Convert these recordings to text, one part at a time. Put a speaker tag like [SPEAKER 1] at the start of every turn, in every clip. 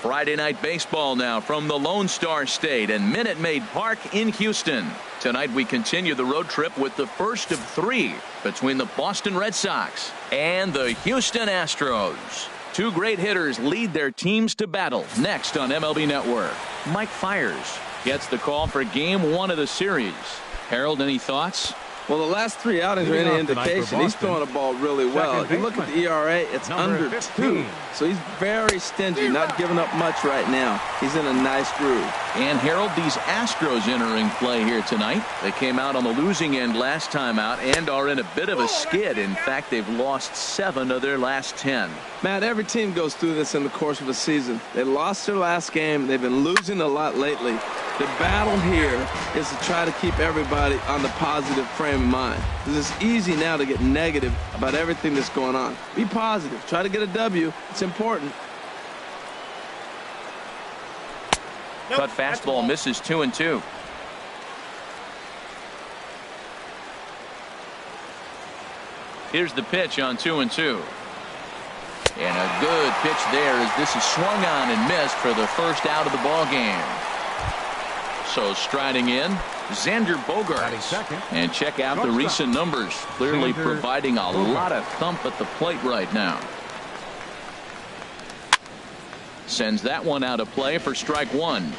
[SPEAKER 1] Friday night baseball now from the Lone Star State and Minute Maid Park in Houston. Tonight we continue the road trip with the first of three between the Boston Red Sox and the Houston Astros. Two great hitters lead their teams to battle. Next on MLB Network, Mike Fiers gets the call for game one of the series. Harold, any thoughts?
[SPEAKER 2] Well, the last three outings are any indication. He's throwing the ball really well. If you look at the ERA, it's under 2. So he's very stingy, not giving up much right now. He's in a nice groove.
[SPEAKER 1] And Harold, these Astros entering play here tonight. They came out on the losing end last time out and are in a bit of a skid. In fact, they've lost 7 of their last 10.
[SPEAKER 2] Matt, every team goes through this in the course of a season. They lost their last game. They've been losing a lot lately. The battle here is to try to keep everybody on the positive frame of mind. It's easy now to get negative about everything that's going on. Be positive. Try to get a W. It's important.
[SPEAKER 1] Cut fastball misses 2-2. Here's the pitch on 2-2. And a good pitch there as this is swung on and missed for the first out of the ball game. So striding in, Xander Bogaerts. And check out the recent numbers. Clearly providing a lot of thump at the plate right now. Sends that one out of play for strike one.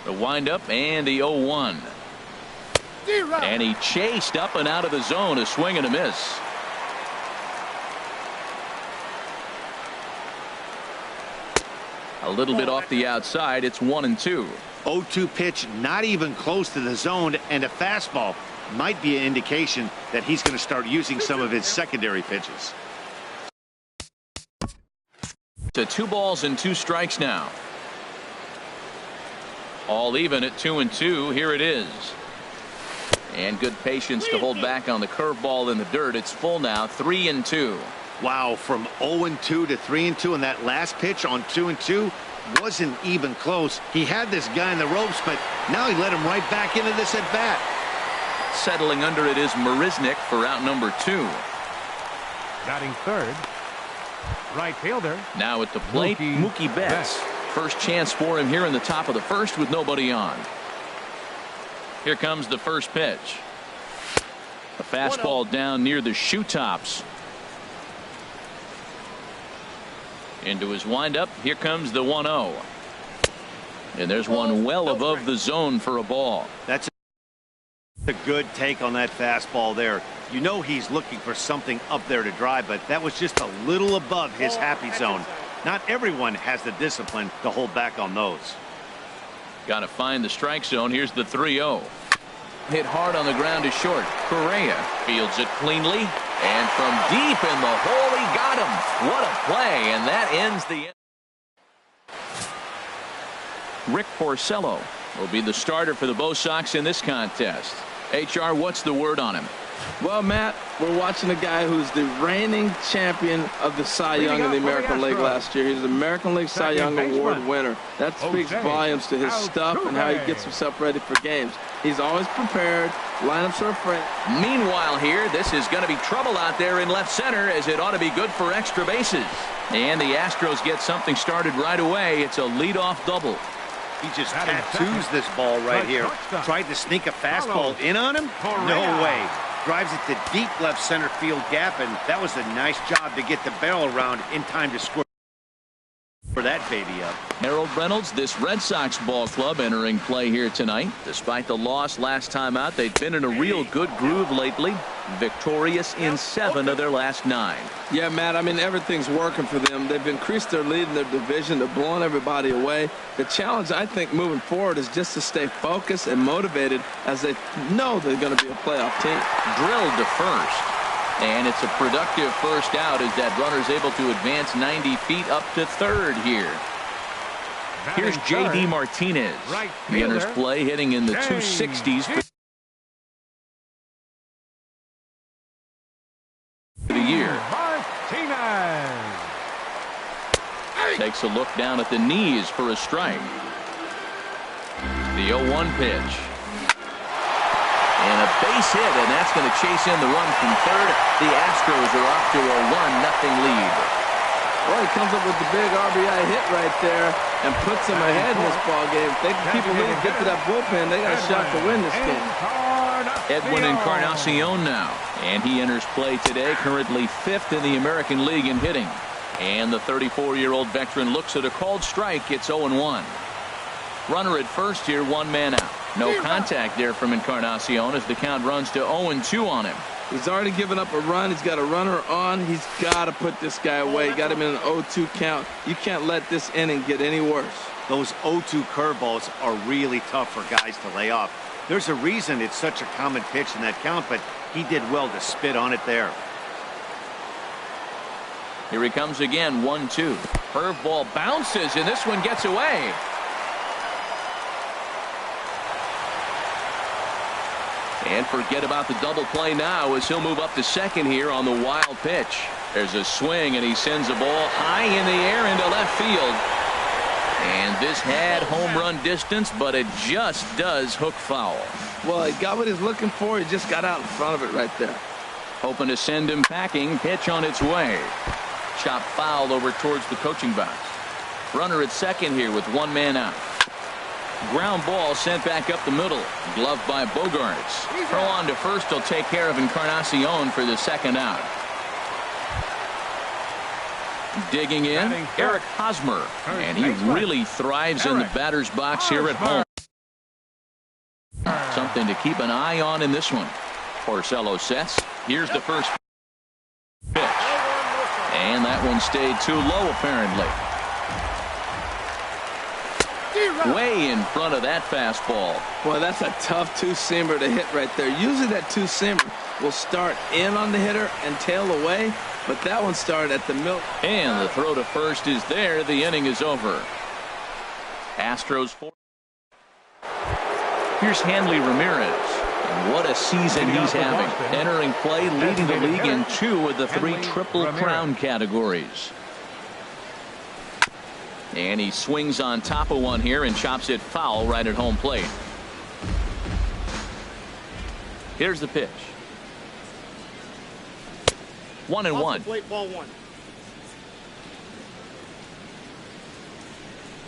[SPEAKER 1] The windup and the 0-1. And he chased up and out of the zone, a swing and a miss. A little bit off the outside. It's 1-2.
[SPEAKER 3] 0-2 pitch, not even close to the zone, and a fastball might be an indication that he's going to start using some of his secondary pitches.
[SPEAKER 1] To 2 balls and 2 strikes now. All even at 2-2. Here it is. And good patience to hold back on the curveball in the dirt. It's full now, 3-2.
[SPEAKER 3] Wow, from 0-2 to 3-2, and that last pitch on 2-2 wasn't even close. He had this guy in the ropes, but now he let him right back into this at bat.
[SPEAKER 1] Settling under it is Marisnick for out number 2.
[SPEAKER 4] Batting third, right fielder.
[SPEAKER 1] Now at the plate, Mookie Betts. First chance for him here in the top of the first with nobody on. Here comes the first pitch. A fastball down near the shoe tops. Into his windup. Here comes the 1-0. And there's one well above the zone for a ball.
[SPEAKER 3] That's a good take on that fastball there. You know he's looking for something up there to drive, but that was just a little above his happy zone. Not everyone has the discipline to hold back on those.
[SPEAKER 1] Got to find the strike zone. Here's the 3-0. Hit hard on the ground to short. Correa fields it cleanly. And from deep in the hole, he got him. What a play. And that ends the inning. Rick Porcello will be the starter for the Bo Sox in this contest. HR, what's the word on him?
[SPEAKER 2] Well, Matt, we're watching a guy who's the reigning champion of the Cy Young in the American League last year. He's the American League Cy Young Award winner. That speaks volumes to his stuff and how he gets himself ready for games. He's always prepared. Lineups are afraid.
[SPEAKER 1] Meanwhile here, this is going to be trouble out there in left center, as it ought to be good for extra bases. And the Astros get something started right away. It's a leadoff double.
[SPEAKER 3] He just tattoos this ball right here. Tried to sneak a fastball in on him? No way. Drives it to deep left center field gap, and that was a nice job to get the barrel around in time to score for that baby up.
[SPEAKER 1] Harold Reynolds, this Red Sox ball club entering play here tonight. Despite the loss last time out, they've been in a real good groove lately. Victorious in 7 of their last 9.
[SPEAKER 2] Yeah, Matt, I mean, everything's working for them. They've increased their lead in their division. They're blowing everybody away. The challenge, I think, moving forward is just to stay focused and motivated, as they know they're going to be a playoff team.
[SPEAKER 1] Drilled to first. And it's a productive first out as that runner's able to advance 90 feet up to third here. Here's J.D. Martinez. He enters play hitting in the 260s for the year. Takes a look down at the knees for a strike. The 0-1 pitch. And a base hit, and that's going to chase in the run from third. The Astros are off to a 1-0 lead.
[SPEAKER 2] Well, he comes up with the big RBI hit right there and puts them ahead in this ball game. If they can keep a lead, get to that bullpen, they got a shot to win this game.
[SPEAKER 1] Edwin Encarnacion now, and he enters play today, currently 5th in the American League in hitting. And the 34-year-old veteran looks at a called strike. It's 0-1. Runner at first here, 1 man out. No contact there from Encarnacion as the count runs to 0-2 on him.
[SPEAKER 2] He's already given up a run. He's got a runner on. He's got to put this guy away. He got him in an 0-2 count. You can't let this inning get any worse.
[SPEAKER 3] Those 0-2 curveballs are really tough for guys to lay off. There's a reason it's such a common pitch in that count, but he did well to spit on it there.
[SPEAKER 1] Here he comes again, 1-2. Curveball bounces, and this one gets away. And forget about the double play now as he'll move up to second here on the wild pitch. There's a swing, and he sends a ball high in the air into left field. And this had home run distance, but it just does hook foul.
[SPEAKER 2] Well, he got what he's looking for. He just got out in front of it right there.
[SPEAKER 1] Hoping to send him packing. Pitch on its way. Shot foul over towards the coaching box. Runner at second here with 1 man out. Ground ball sent back up the middle. Gloved by Bogarts. Throw on to first will take care of Encarnacion for the second out. Digging in, Eric Hosmer. And he really thrives in the batter's box here at home. Something to keep an eye on in this one. Porcello sets. Here's the first pitch. And that one stayed too low apparently. Way in front of that fastball.
[SPEAKER 2] Boy, that's a tough two-seamer to hit right there. Usually that two-seamer will start in on the hitter and tail away, but that one started at the middle.
[SPEAKER 1] And the throw to first is there. The inning is over. Astros 4. Here's Hanley Ramirez. And what a season he's having. Entering play, leading the league in 2 of the 3 Triple Crown categories. And he swings on top of one here and chops it foul right at home plate. Here's the pitch. 1-1.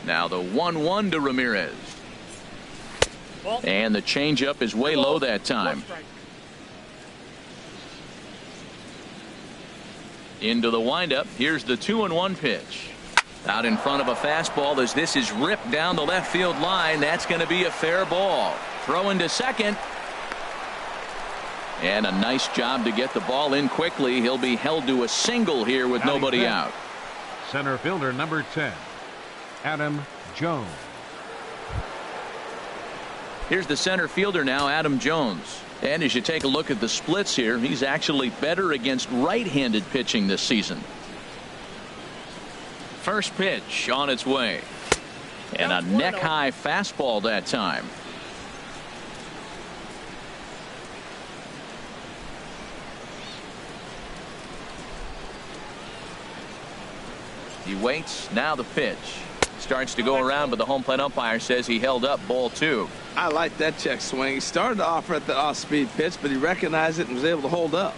[SPEAKER 1] Now the 1-1 to Ramirez. And the changeup is way low that time. Into the windup. Here's the 2-1 pitch. Out in front of a fastball as this is ripped down the left field line. That's going to be a fair ball. Throw into second. And a nice job to get the ball in quickly. He'll be held to a single here with nobody out.
[SPEAKER 4] Center fielder number 10, Adam Jones.
[SPEAKER 1] Here's the center fielder now, Adam Jones. And as you take a look at the splits here, he's actually better against right-handed pitching this season. First pitch on its way. And a neck-high fastball that time. He waits. Now the pitch. Starts to go around, but the home plate umpire says he held up ball 2.
[SPEAKER 2] I like that check swing. He started to offer at the off-speed pitch, but he recognized it and was able to hold up.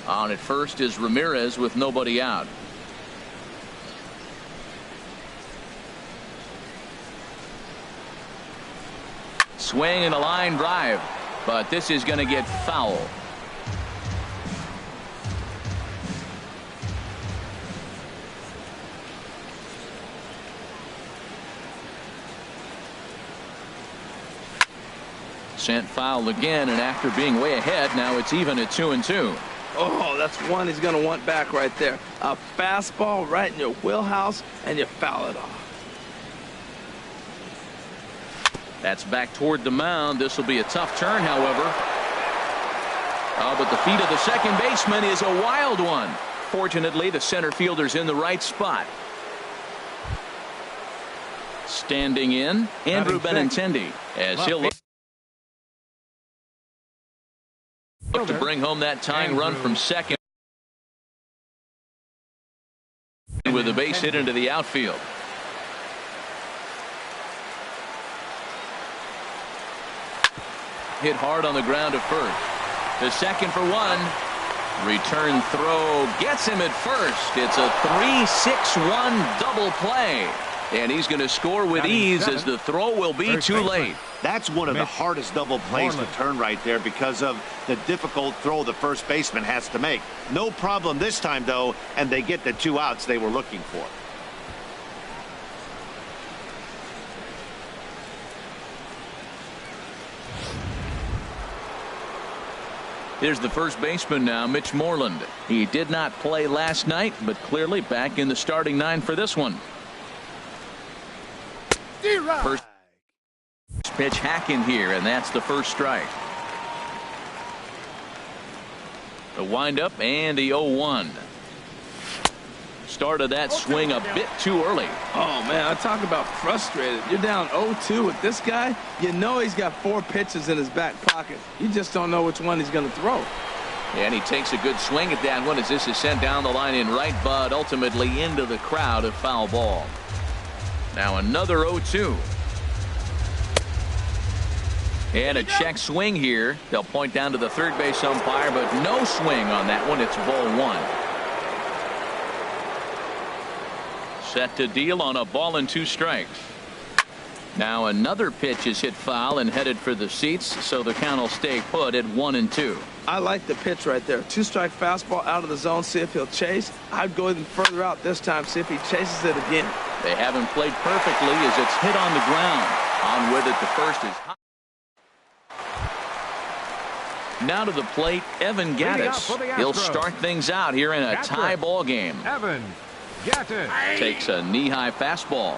[SPEAKER 1] On at first is Ramirez with nobody out. Swing and a line drive, but this is going to get foul. Sent foul again, and after being way ahead, now it's even at 2-2.
[SPEAKER 2] Oh, that's one he's going to want back right there. A fastball right in your wheelhouse, and you foul it off.
[SPEAKER 1] That's back toward the mound. This will be a tough turn, however. Oh, but the feet of the second baseman is a wild one. Fortunately, the center fielder's in the right spot. Standing in, Andrew Benintendi, as he'll look to bring home that tying run from second with a base hit into the outfield. hit hard on the ground to first. The second for one. Return throw gets him at first. It's a 3-6-1 double play. And he's going to score with ease as the throw will be too late.
[SPEAKER 3] That's one of the hardest double plays to turn right there because of the difficult throw the first baseman has to make. No problem this time, though, and they get the 2 outs they were looking for.
[SPEAKER 1] Here's the first baseman now, Mitch Moreland. He did not play last night, but clearly back in the starting 9 for this one. First pitch hack in here, and that's the first strike. The windup and the 0-1. Started that swing a bit too early.
[SPEAKER 2] Oh, man, I talk about frustrated. You're down 0-2 with this guy. You know he's got 4 pitches in his back pocket. You just don't know which one he's going to throw.
[SPEAKER 1] And he takes a good swing at that one as this is sent down the line in right, but ultimately into the crowd, a foul ball. Now another 0-2. And a check swing here. They'll point down to the third base umpire, but no swing on that one. It's ball 1. Set to deal on a ball and 2 strikes. Now another pitch is hit foul and headed for the seats, so the count will stay put at 1-2.
[SPEAKER 2] I like the pitch right there. 2-strike fastball out of the zone. See if he'll chase. I'd go even further out this time. See if he chases it again.
[SPEAKER 1] They haven't played perfectly as it's hit on the ground. On with it, the first is high. Now to the plate, Evan Gattis. He'll start things out here in a tie ball game.
[SPEAKER 4] Evan Gattis
[SPEAKER 1] takes a knee-high fastball.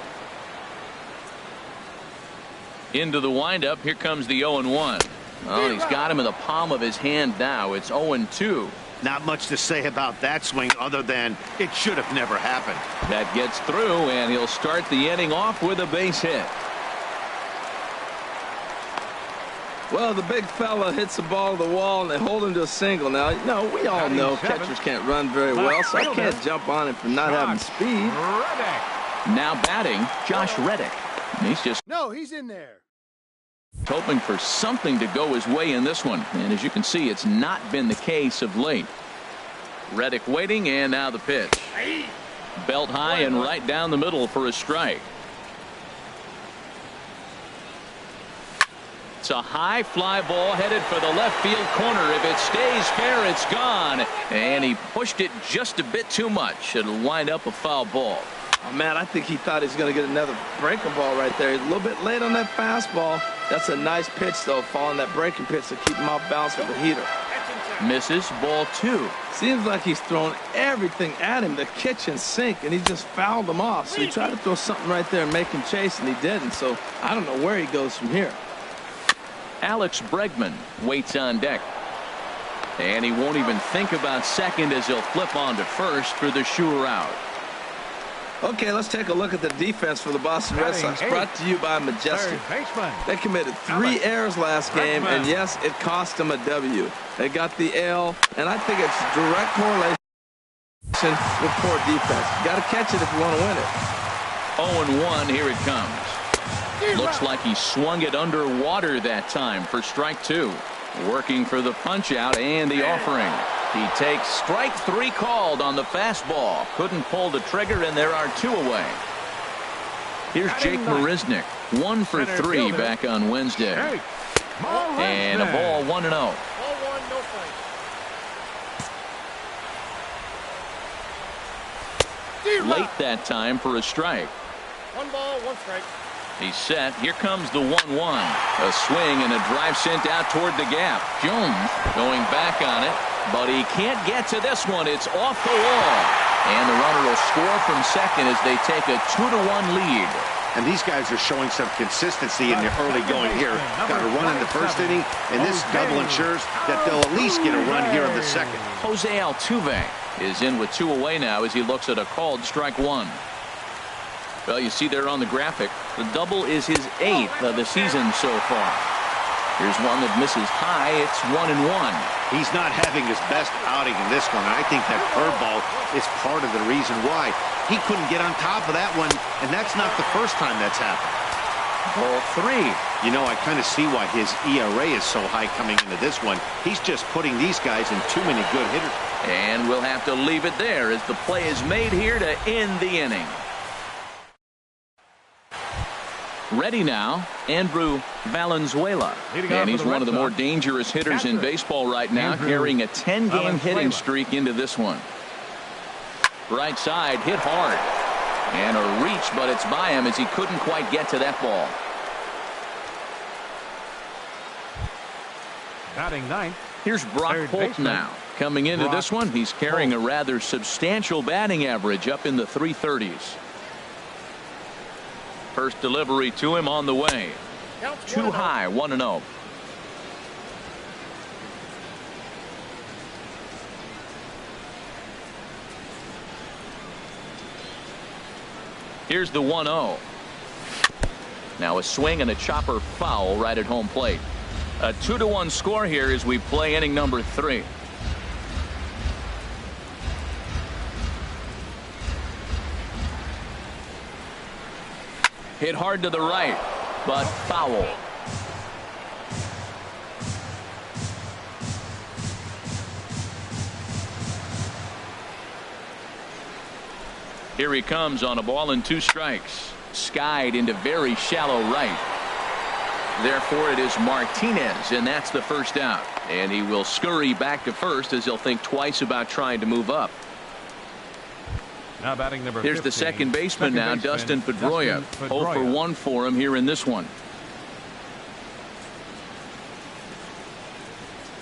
[SPEAKER 1] Into the windup. Here comes the 0-1. Oh, he's got him in the palm of his hand now. It's 0-2.
[SPEAKER 3] Not much to say about that swing other than it should have never happened.
[SPEAKER 1] That gets through, and he'll start the inning off with a base hit.
[SPEAKER 2] Well, the big fella hits the ball to the wall, and they hold him to a single. Now, we all know catchers can't run very well, so I can't jump on him for not having speed.
[SPEAKER 1] Now batting, Josh Reddick. He's just
[SPEAKER 5] he's in there.
[SPEAKER 1] hoping for something to go his way in this one, and as you can see, it's not been the case of late. Reddick waiting, and now the pitch. Belt high and right down the middle for a strike. It's a high fly ball headed for the left field corner. If it stays fair, it's gone. And he pushed it just a bit too much. It'll wind up a foul ball.
[SPEAKER 2] Oh, man, I think he thought he was going to get another breaking ball right there. He's a little bit late on that fastball. That's a nice pitch, though, following that breaking pitch to keep him off balance with the heater.
[SPEAKER 1] Misses, ball 2.
[SPEAKER 2] Seems like he's thrown everything at him, the kitchen sink, and he just fouled him off. So he tried to throw something right there and make him chase, and he didn't. So I don't know where he goes from here.
[SPEAKER 1] Alex Bregman waits on deck. And he won't even think about second as he'll flip on to first for the sure out.
[SPEAKER 2] Okay, let's take a look at the defense for the Boston Red Sox, brought to you by Majestic. They committed 3 errors last game, and yes, it cost them a W. They got the L, and I think it's direct correlation with poor defense. You got to catch it if you want to win it.
[SPEAKER 1] 0-1, here it comes. Looks like he swung it underwater that time for strike 2. Working for the punch out and the offering. He takes strike 3 called on the fastball. Couldn't pull the trigger, and there are 2 away. Here's Jake Marisnick, 1 for 3 back on Wednesday. And a ball 1-0.
[SPEAKER 5] Ball 1, no strikes.
[SPEAKER 1] Late that time for a strike.
[SPEAKER 5] 1 ball, 1 strike.
[SPEAKER 1] He's set. Here comes the 1-1. A swing and a drive sent out toward the gap. Jones going back on it, but he can't get to this one. It's off the wall. And the runner will score from second as they take a 2-1 lead.
[SPEAKER 3] And these guys are showing some consistency in the early going here. Got a run in the first inning, and this double ensures that they'll at least get a run here in the second.
[SPEAKER 1] Jose Altuve is in with 2 away now as he looks at a called strike 1. Well, you see there on the graphic, the double is his 8th of the season so far. Here's one that misses high. It's 1-1.
[SPEAKER 3] He's not having his best outing in this one, and I think that curveball is part of the reason why. He couldn't get on top of that one, and that's not the first time that's happened.
[SPEAKER 1] Ball 3.
[SPEAKER 3] You know, I kind of see why his ERA is so high coming into this one. He's just putting these guys in too many good hitters.
[SPEAKER 1] And we'll have to leave it there as the play is made here to end the inning. Ready now, Andrew Valenzuela. And he's one of the more dangerous hitters in baseball right now, carrying a 10-game hitting streak into this one. Right side, hit hard. And a reach, but it's by him as he couldn't quite get to that ball.
[SPEAKER 4] Batting ninth.
[SPEAKER 1] Here's Brock Holt now. Coming into this one, he's carrying a rather substantial batting average up in the 330s. First delivery to him on the way. Too high, 1-0. Here's the 1-0. Now a swing and a chopper foul right at home plate. A 2-1 score here as we play inning number 3. Hit hard to the right, but foul. Here he comes on a ball and 2 strikes. Skied into very shallow right. Therefore, it is Martinez, and that's the first out. And he will scurry back to first as he'll think twice about trying to move up.
[SPEAKER 4] Now batting number 15.
[SPEAKER 1] Here's the second baseman now, Dustin Pedroia. 0 for 1 for him here in this one.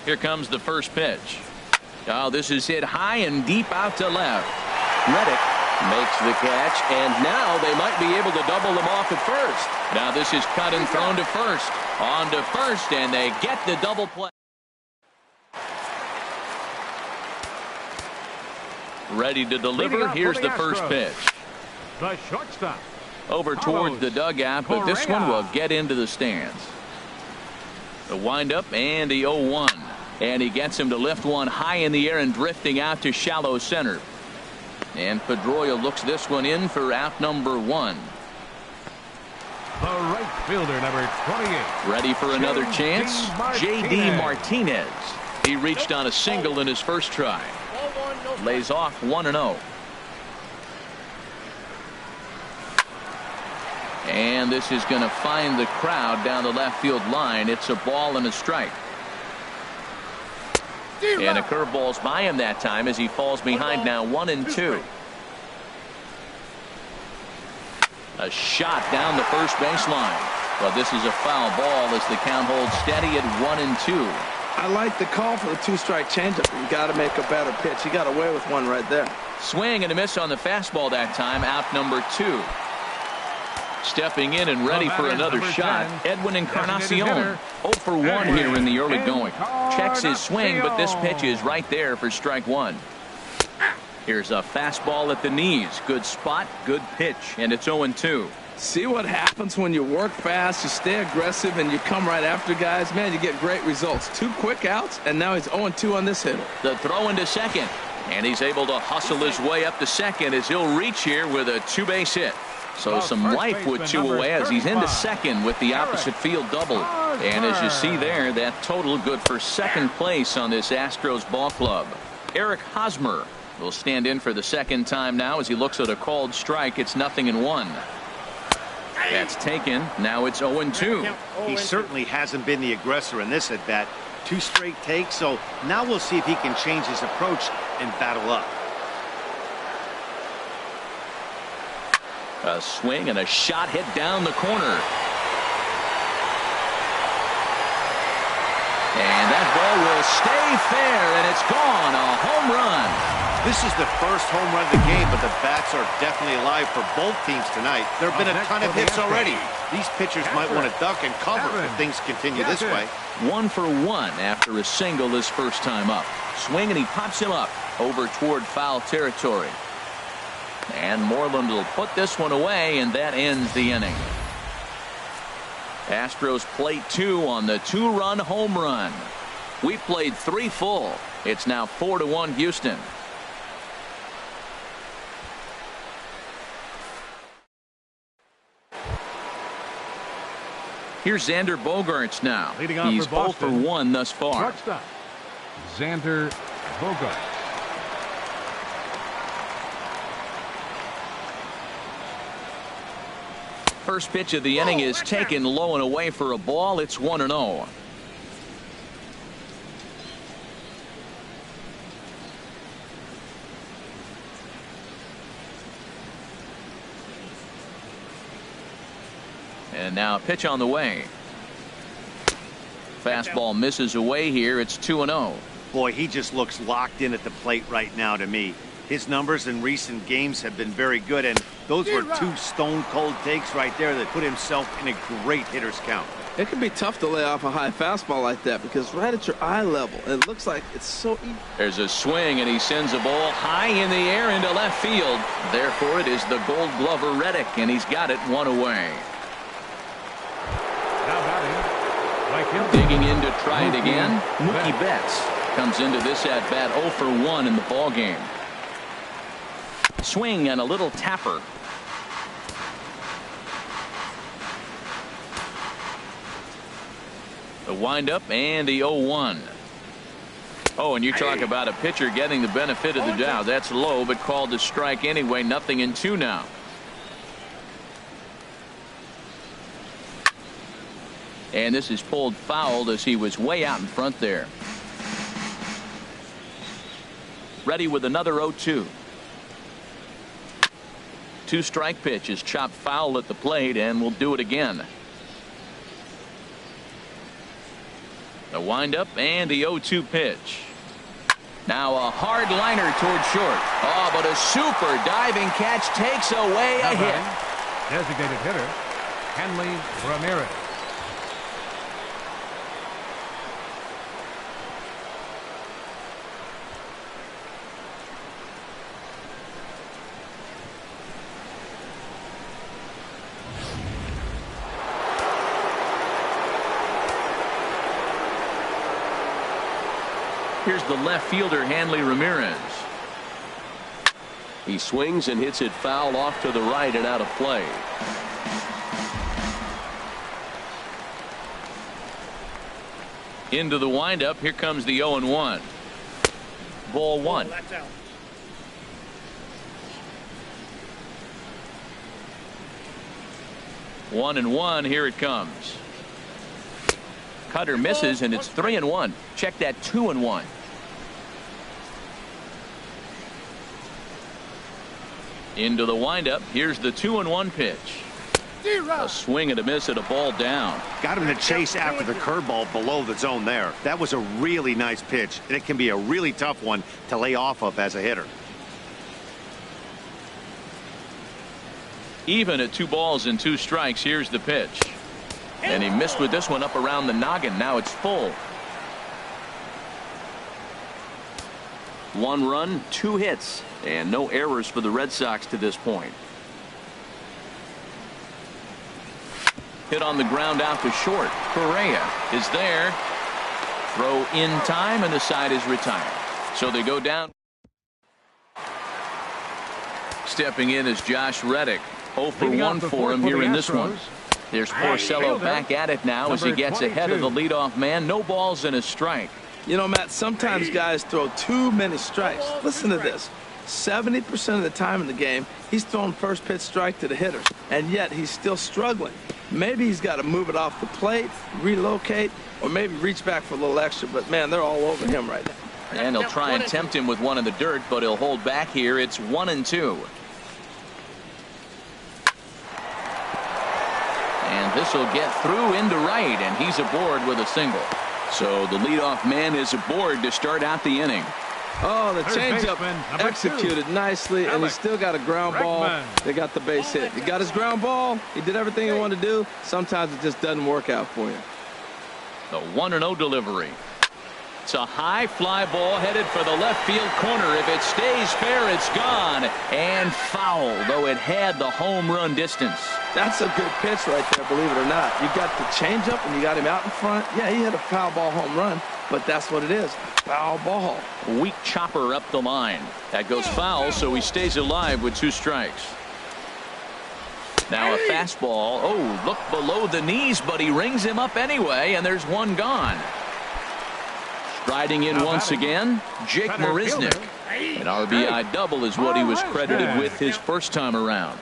[SPEAKER 1] Here comes the first pitch. Oh, this is hit high and deep out to left. Reddick makes the catch, and now they might be able to double them off at first. Now this is cut and thrown to first. On to first, and they get the double play. Ready to deliver. Here's the first pitch.
[SPEAKER 4] The shortstop.
[SPEAKER 1] Over towards the dugout, but this one will get into the stands. The windup and the 0-1. And he gets him to lift one high in the air and drifting out to shallow center. And Pedroia looks this one in for out number 1.
[SPEAKER 4] The right fielder, number 28.
[SPEAKER 1] Ready for another chance? J.D. Martinez. He reached on a single in his first try. Lays off 1-0. And this is going to find the crowd down the left field line. It's a ball and a strike. And a curveball's by him that time as he falls behind now 1-2. A shot down the first baseline. But this is a foul ball as the count holds steady at 1-2.
[SPEAKER 2] I like the call for the 2-strike changeup. You got to make a better pitch. He got away with one right there.
[SPEAKER 1] Swing and a miss on the fastball that time. Out number 2. Stepping in and ready for another shot, Edwin Encarnacion. 0 for 1 here in the early going. Checks his swing, but this pitch is right there for strike 1. Here's a fastball at the knees. Good spot, good pitch, and it's 0-2.
[SPEAKER 2] See what happens when you work fast, you stay aggressive, and you come right after guys. Man, you get great results. 2 quick outs, and now he's 0-2 on this hitter.
[SPEAKER 1] The throw into second, and he's able to hustle his way up to second as he'll reach here with a 2-base hit. So some life would chew away as he's into second with the opposite field double. And as you see there, that total good for second place on this Astros ball club. Eric Hosmer will stand in for the second time now as he looks at a called strike. It's 0-1. That's taken. Now it's 0-2.
[SPEAKER 3] He certainly hasn't been the aggressor in this at bat. 2 straight takes, so now we'll see if he can change his approach and battle up.
[SPEAKER 1] A swing and a shot hit down the corner. And that ball will stay fair, and it's gone. A home run.
[SPEAKER 3] This is the first home run of the game, but the bats are definitely alive for both teams tonight. There have been a ton of hits already. These pitchers might want to duck and cover if things continue this way.
[SPEAKER 1] 1 for 1 after a single his first time up. Swing, and he pops him up over toward foul territory. And Moreland will put this one away, and that ends the inning. Astros plate 2 on the 2-run home run. We played 3 full. It's now 4-1 Houston. Here's Xander Bogaerts now.
[SPEAKER 4] Leading off
[SPEAKER 1] He's
[SPEAKER 4] for
[SPEAKER 1] 0
[SPEAKER 4] Boston.
[SPEAKER 1] for 1 thus far.
[SPEAKER 4] Shortstop, Xander Bogaerts.
[SPEAKER 1] First pitch of the inning is taken low and away for a ball. It's 1-0. And now a pitch on the way. Fastball misses away here. It's 2-0.
[SPEAKER 3] Boy, he just looks locked in at the plate right now to me. His numbers in recent games have been very good, and those were two stone-cold takes right there that put himself in a great hitter's count.
[SPEAKER 2] It can be tough to lay off a high fastball like that because right at your eye level, it looks like it's so easy.
[SPEAKER 1] There's a swing, and he sends a ball high in the air into left field. Therefore, it is the Gold Glover Reddick, and he's got it one away.
[SPEAKER 4] Now batting, right field.
[SPEAKER 1] Digging in to try it again. Mookie Betts comes into this at bat 0 for 1 in the ball game. Swing and a little tapper. The windup and the 0-1. Oh, and you talk about a pitcher getting the benefit of the doubt. That's low, but called a strike anyway. 0-2 now. And this is pulled foul as he was way out in front there. Ready with another 0-2. Two-strike pitch is chopped foul at the plate, and we'll do it again. The windup and the 0-2 pitch. Now a hard liner toward short. Oh, but a super diving catch takes away a hit.
[SPEAKER 4] Designated hitter, Hanley Ramirez.
[SPEAKER 1] Here's the left fielder, Hanley Ramirez.
[SPEAKER 6] He swings and hits it foul off to the right and out of play.
[SPEAKER 1] Into the windup. Here comes the 0-1. Ball one.
[SPEAKER 5] That's out.
[SPEAKER 1] 1-1. Here it comes. Cutter misses, and it's 3-1. Check that 2-1. Into the windup. Here's the 2-1 pitch. A swing and a miss at a ball down.
[SPEAKER 3] Got him to chase after the curveball below the zone there. That was a really nice pitch, and it can be a really tough one to lay off of as a hitter.
[SPEAKER 1] Even at 2 balls and 2 strikes. Here's the pitch. And he missed with this one up around the noggin. Now it's full.
[SPEAKER 6] 1 run, 2 hits, and no errors for the Red Sox to this point.
[SPEAKER 1] Hit on the ground out to short. Correa is there. Throw in time, and the side is retired. So they go down. Stepping in is Josh Reddick. 0 for 1 for him here in this one. There's Porcello back at it now as he gets ahead of the leadoff man. No balls and a strike.
[SPEAKER 2] You know, Matt, sometimes guys throw too many strikes. Listen to this. 70% of the time in the game, he's throwing first pitch strike to the hitters, and yet he's still struggling. Maybe he's got to move it off the plate, relocate, or maybe reach back for a little extra, but, man, they're all over him right now.
[SPEAKER 1] And they'll try and tempt him with one in the dirt, but he'll hold back here. It's 1-2. And this will get through into right, and he's aboard with a single. So the leadoff man is aboard to start out the inning.
[SPEAKER 2] Oh, the
[SPEAKER 4] Third
[SPEAKER 2] changeup
[SPEAKER 4] baseman,
[SPEAKER 2] executed nicely, and he's still got a ground ball. They got the base hit. He got his ground ball. He did everything he wanted to do. Sometimes it just doesn't work out for you.
[SPEAKER 1] The 1-0 delivery. It's a high fly ball headed for the left field corner. If it stays fair, it's gone. And foul, though it had the home run distance.
[SPEAKER 2] That's a good pitch right there, believe it or not. You got the changeup and you got him out in front. Yeah, he hit a foul ball home run, but that's what it is. Foul ball.
[SPEAKER 1] Weak chopper up the line. That goes foul, so he stays alive with 2 strikes. Now a fastball. Oh, look below the knees, but he rings him up anyway, and there's one gone. Striding in once again, Jake Marisnick. An RBI double is what he was credited with his first time around.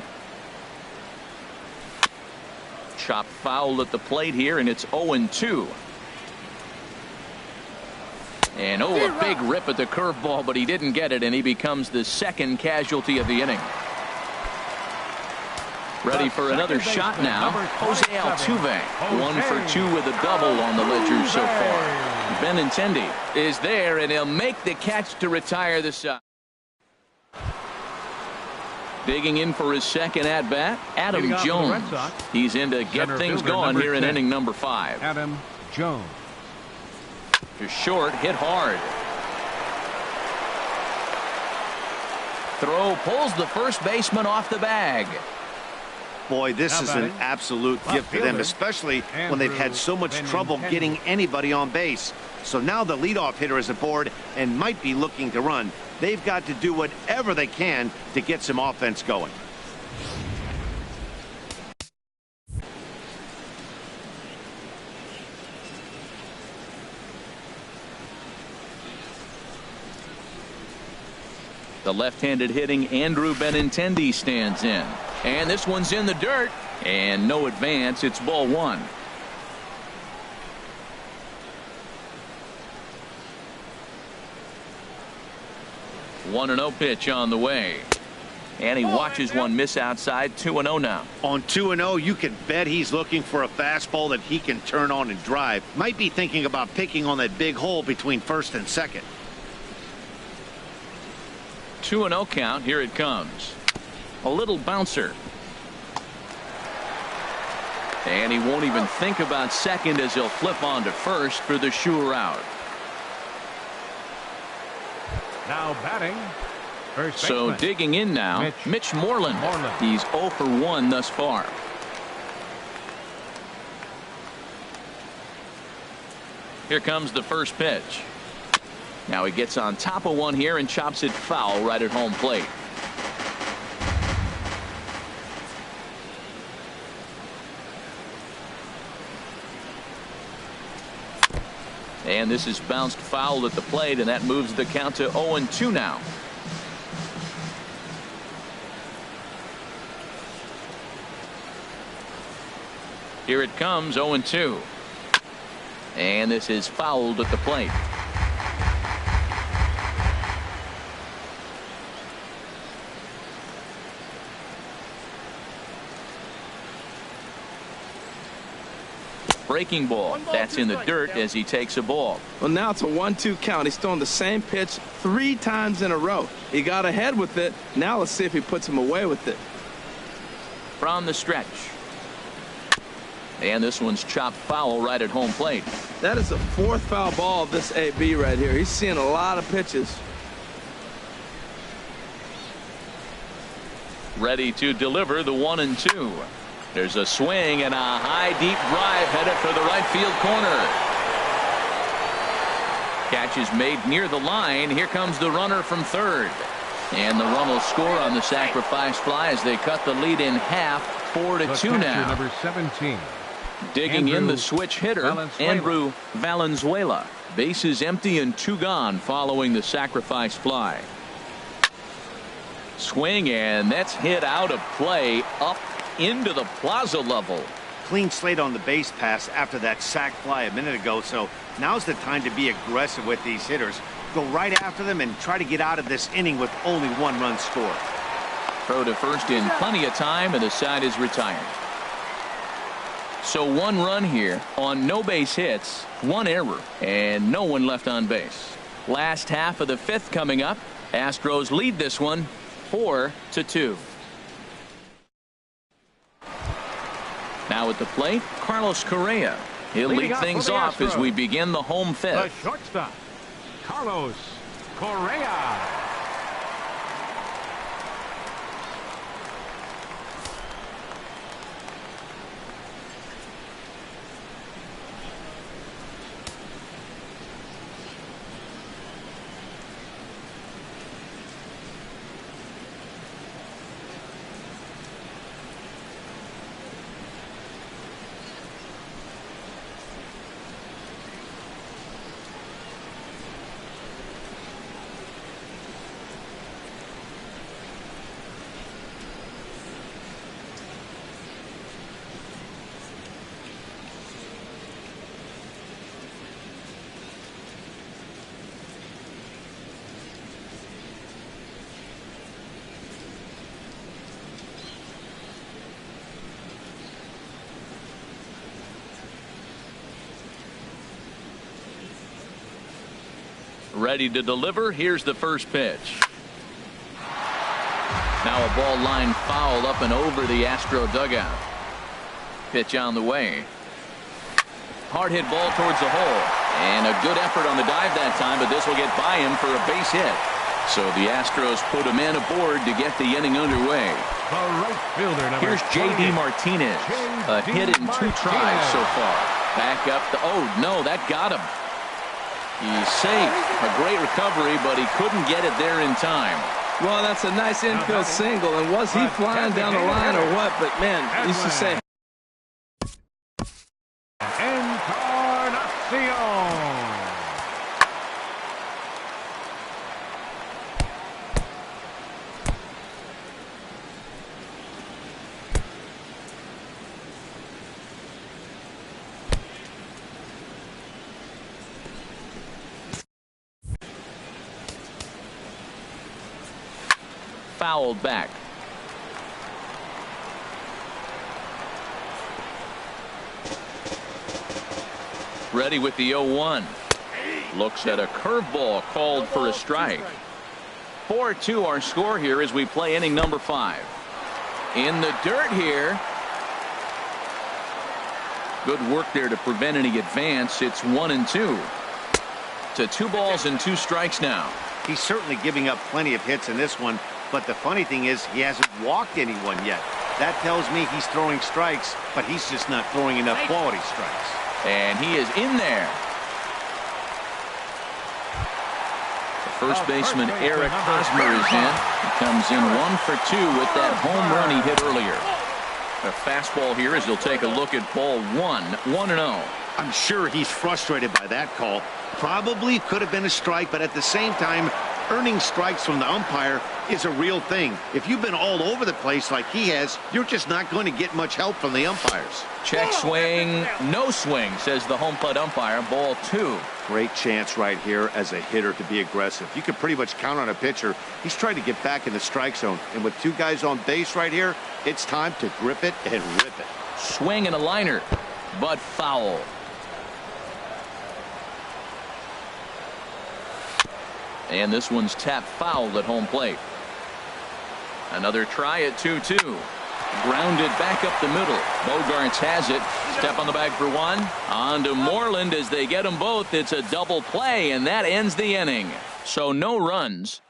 [SPEAKER 1] Chop foul at the plate here, and it's 0-2. And oh, a big rip at the curveball, but he didn't get it, and he becomes the second casualty of the inning. Ready for another shot now. Jose Altuve, 1 for 2 with a double on the ledger so far. Benintendi is there, and he'll make the catch to retire the side. Digging in for his second at-bat, Adam Jones. He's in to get things going here in inning number 5.
[SPEAKER 4] Adam Jones.
[SPEAKER 1] To short, hit hard. Throw pulls the first baseman off the bag.
[SPEAKER 3] Boy, this is an absolute gift for them, especially when they've had so much trouble getting anybody on base. So now the leadoff hitter is aboard and might be looking to run. They've got to do whatever they can to get some offense going.
[SPEAKER 1] The left-handed hitting Andrew Benintendi stands in. And this one's in the dirt. And no advance. It's ball 1. 1-0 pitch on the way. And he watches one miss outside. 2-0 now.
[SPEAKER 3] On 2-0, you can bet he's looking for a fastball that he can turn on and drive. Might be thinking about picking on that big hole between first and second.
[SPEAKER 1] 2-0 count. Here it comes. A little bouncer. And he won't even think about second as he'll flip on to first for the sure out.
[SPEAKER 4] Now batting. First
[SPEAKER 1] so
[SPEAKER 4] baseman.
[SPEAKER 1] Digging in now, Mitch Moreland. He's 0 for 1 thus far. Here comes the first pitch. Now he gets on top of one here and chops it foul right at home plate. And this is bounced foul at the plate, and that moves the count to 0-2 now. Here it comes, 0-2. And this is fouled at the plate. Breaking ball. That's in the dirt as he takes a ball.
[SPEAKER 2] Well, now it's a 1-2 count. He's throwing the same pitch 3 times in a row. He got ahead with it. Now let's see if he puts him away with it.
[SPEAKER 1] From the stretch. And this one's chopped foul right at home plate.
[SPEAKER 2] That is the 4th foul ball of this AB right here. He's seeing a lot of pitches.
[SPEAKER 1] Ready to deliver the 1-2. There's a swing and a high deep drive headed for the right field corner. Catch is made near the line. Here comes the runner from third. And the run will score on the sacrifice fly as they cut the lead in half. 4-2 now.
[SPEAKER 4] Number 17.
[SPEAKER 1] Digging in the switch hitter, Andrew Valenzuela. Bases empty and 2 gone following the sacrifice fly. Swing, and that's hit out of play up into the plaza level.
[SPEAKER 3] Clean slate on the base pass after that sac fly a minute ago, so now's the time to be aggressive with these hitters. Go right after them and try to get out of this inning with only 1 run scored.
[SPEAKER 1] Throw to first in plenty of time, and the side is retired. So 1 run here on no base hits, 1 error, and no one left on base. Last half of the 5th coming up. Astros lead this one 4-2. Now at the plate, Carlos Correa. He'll lead things off as we begin the home 5th.
[SPEAKER 4] The shortstop, Carlos Correa.
[SPEAKER 1] Ready to deliver. Here's the first pitch. Now a ball line foul up and over the Astro dugout. Pitch on the way. Hard hit ball towards the hole. And a good effort on the dive that time, but this will get by him for a base hit. So the Astros put a man aboard to get the inning underway.
[SPEAKER 4] The right fielder, number
[SPEAKER 1] Here's J.D. Martinez. A hit in 2 tries so far. Back up. Oh, no, that got him. He's safe. A great recovery, but he couldn't get it there in time.
[SPEAKER 2] Well, that's a nice infield single. And was he flying down the line or what? But, man, you should say.
[SPEAKER 4] Encarnacion.
[SPEAKER 1] Fouled back. Ready with the 0-1. Looks at a curveball called for a strike. 4-2 our score here as we play inning number 5. In the dirt here. Good work there to prevent any advance. It's 1-2. To 2 balls and 2 strikes now.
[SPEAKER 3] He's certainly giving up plenty of hits in this one, but the funny thing is he hasn't walked anyone yet. That tells me he's throwing strikes, but he's just not throwing enough quality strikes.
[SPEAKER 1] And he is in there. The first baseman Eric Hosmer is in. He comes in 1 for 2 with that home run he hit earlier. A fastball here as he'll take a look at ball 1. 1-0.
[SPEAKER 3] I'm sure he's frustrated by that call. Probably could have been a strike, but at the same time, earning strikes from the umpire is a real thing. If you've been all over the place like he has, you're just not going to get much help from the umpires.
[SPEAKER 1] Check swing, no swing, says the home plate umpire. Ball 2.
[SPEAKER 3] Great chance right here as a hitter to be aggressive. You can pretty much count on a pitcher. He's trying to get back in the strike zone. And with 2 guys on base right here, it's time to grip it and rip it.
[SPEAKER 1] Swing and a liner, but foul. And this one's tapped foul at home plate. Another try at 2-2. Grounded back up the middle. Bogarts has it. Step on the bag for 1. On to Moreland as they get them both. It's a double play, and that ends the inning. So no runs